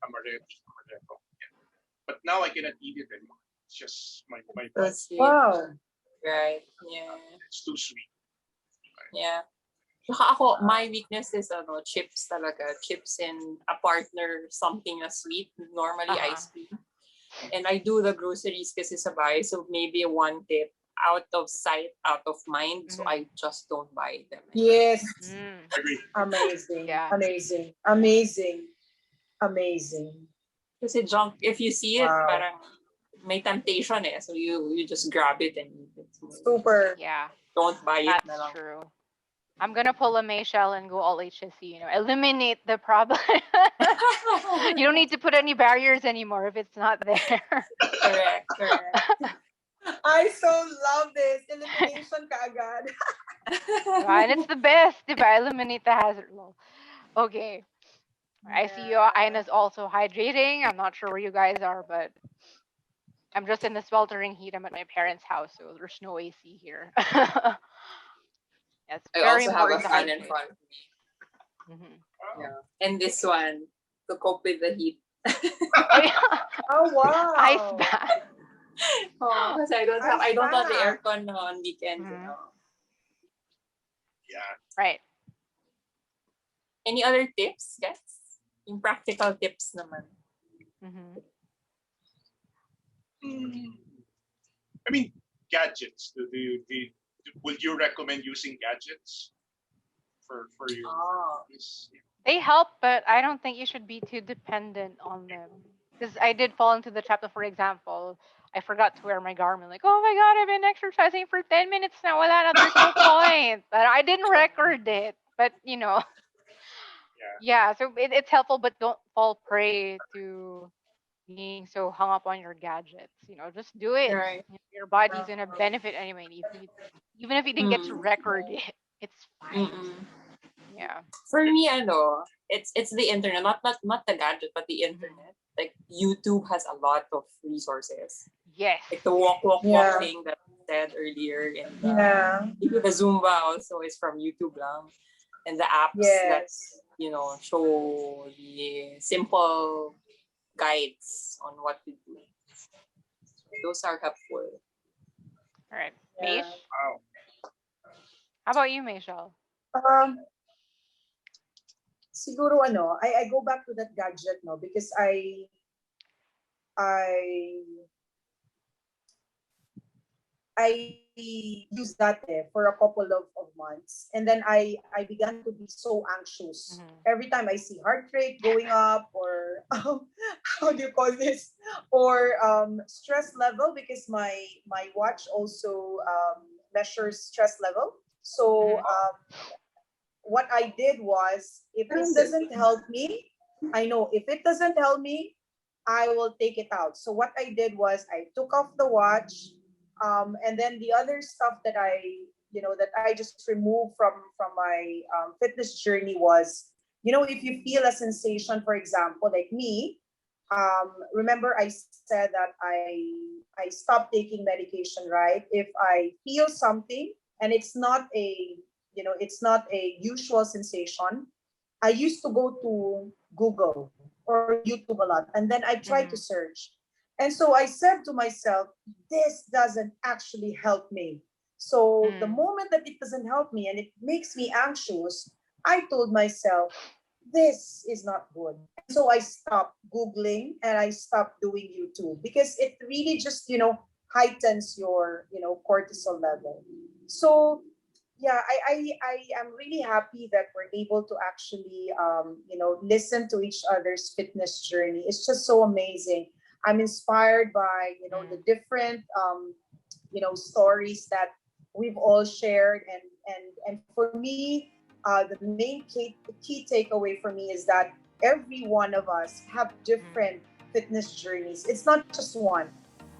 amaretto. But now I cannot eat it anymore. It's just my
so
body.
sweet.
Wow.
Right. Yeah.
It's too sweet.
Yeah. Saka ako, my weakness is chips talaga. Chips and a partner, something na sweet, normally
Uh-huh.
ice cream. And I do the groceries kasi sabay. So maybe one tip, out of sight, out of mind. So I just don't buy them anymore.
Yes.
Mm.
Agree.
Amazing.
Yeah.
Amazing. Amazing. Amazing.
Kasi junk, if you see it,
Wow.
parang may temptation eh. So you just grab it and eat it. So
Super.
Yeah.
don't buy it na
That's
lang.
true. I'm gonna pull a Mayshell and go all HSC, eliminate the problem. You don't need to put any barriers anymore if it's not there.
Correct, correct.
I so love this. Elimination kaagad.
And it's the best if I eliminate the hazard law. Okay. I see you.
Yeah.
Aina's also hydrating. I'm not sure where you guys are, but I'm just in the sweltering heat. I'm at my parents' house, so there's no AC here. It's
I
very
also have a
important to
fan in
hydrate.
front of me.
Hmm.
Oh,
Yeah. And this one to cope with the heat.
Oh yeah,
Oh
ice
wow.
bath.
Oh, kasi I
Ice
don't have the
bath.
aircon on weekends,
Mhm.
yeah.
Right.
Any other tips, guys? Yung practical tips naman.
Hmm.
I mean, gadgets. Would you recommend using gadgets for your?
Oh.
They help, but I don't think you should be too dependent on them. Because I did fall into the trap of, for example, I forgot to wear my Garmin. Like, oh my god, I've been exercising for 10 minutes now. Wala na, there's no point. But I didn't record it. But,
Yeah.
yeah, so it's helpful, but don't fall prey to being so hung up on your gadgets. Just do it.
Right.
Your body's
Uh,
gonna benefit anyway. Even if you didn't get to
Mm.
record it, it's fine.
Mm-mm.
Yeah.
For me, it's the internet, not the gadget, but the internet. Like YouTube has a lot of resources.
Yes.
Like the walk
Yeah.
thing that I said earlier, and
yeah.
even the Zumba also is from YouTube lang. And the apps that
Yes.
show the simple guides on what to do. Those are helpful.
All right.
Yeah.
Maish?
Wow.
How about you, Michelle?
Um, siguro I go back to that gadget because I I used that for a couple of months, and then I began to be so anxious
Mm-hmm.
every time I see heart rate going up, or how do you call this, or stress level, because my watch also measures stress level. So
Mm-hmm.
what I did was, if it doesn't help me, I know if it doesn't help me, I will take it out. So what I did was, I took off the watch, and then the other stuff that that I just removed from my fitness journey was, if you feel a sensation, for example, like me, remember I said that I stopped taking medication, right? If I feel something and it's not a usual sensation, I used to go to Google or YouTube a lot, and then I try to
Mm-hmm.
search. And so I said to myself, this doesn't actually help me. So the
Mm-hmm.
moment that it doesn't help me and it makes me anxious, I told myself, this is not good. And so I stopped Googling and I stopped doing YouTube, because it really just, heightens your, cortisol level. So yeah, I am really happy that we're able to actually listen to each other's fitness journey. It's just so amazing. I'm inspired by the different stories that we've all shared, and for me, the main key takeaway for me is that every one of us have different fitness journeys. It's not just one.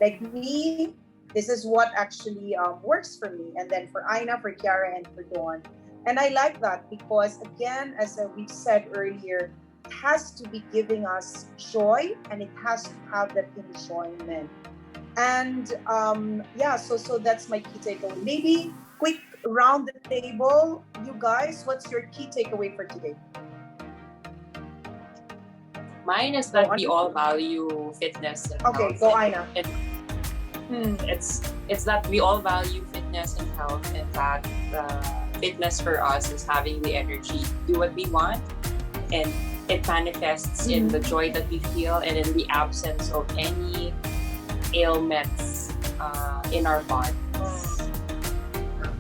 Like me, this is what actually works for me, and then for Aina, for Kiara, and for Dawn. And I like that because, again, as we said earlier, it has to be giving us joy, and it has to have that enjoyment. And yeah, so that's my key takeaway. Maybe quick round the table, you guys. What's your key takeaway for today?
Mine is
Go
that
on.
we all value fitness and
Okay,
health.
go Aina.
It's that we all value fitness and health, and that fitness for us is having the energy to do what we want, and it manifests in the joy that we feel and in the absence of any ailments in our bodies.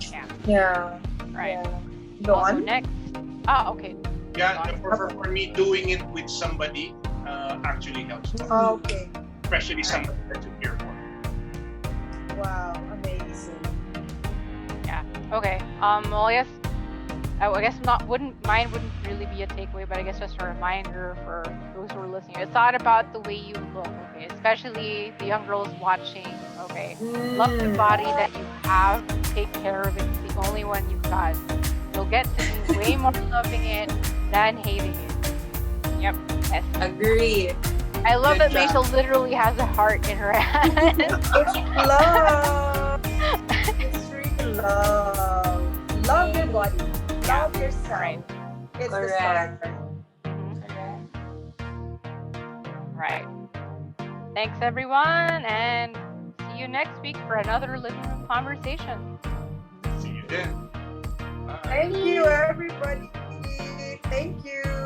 Yeah.
Yeah.
Right.
Go
I'll go
on.
next. Oh, okay.
Yeah, for me, doing it with somebody actually helps,
Okay.
especially somebody that you care for.
Wow. Amazing.
Yeah. Okay. Well, I guess mine wouldn't really be a takeaway, but I guess just a reminder for those who are listening. It's not about the way you look, okay? Especially the young girls watching, okay? Love the body that you have. Take care of it. It's the only one you've got. You'll get to be way more loving it than hating it. Yep. Yes.
Agree.
I love
Good
that
job.
Maisha literally has a heart in her hand.
It's love. It's really love. Love your body.
Yeah.
Love yourself.
Right.
It's the
Correct.
start.
Right. Thanks, everyone, and see you next week for another living room conversation.
See you then. Bye.
Thank you, everybody. Thank you.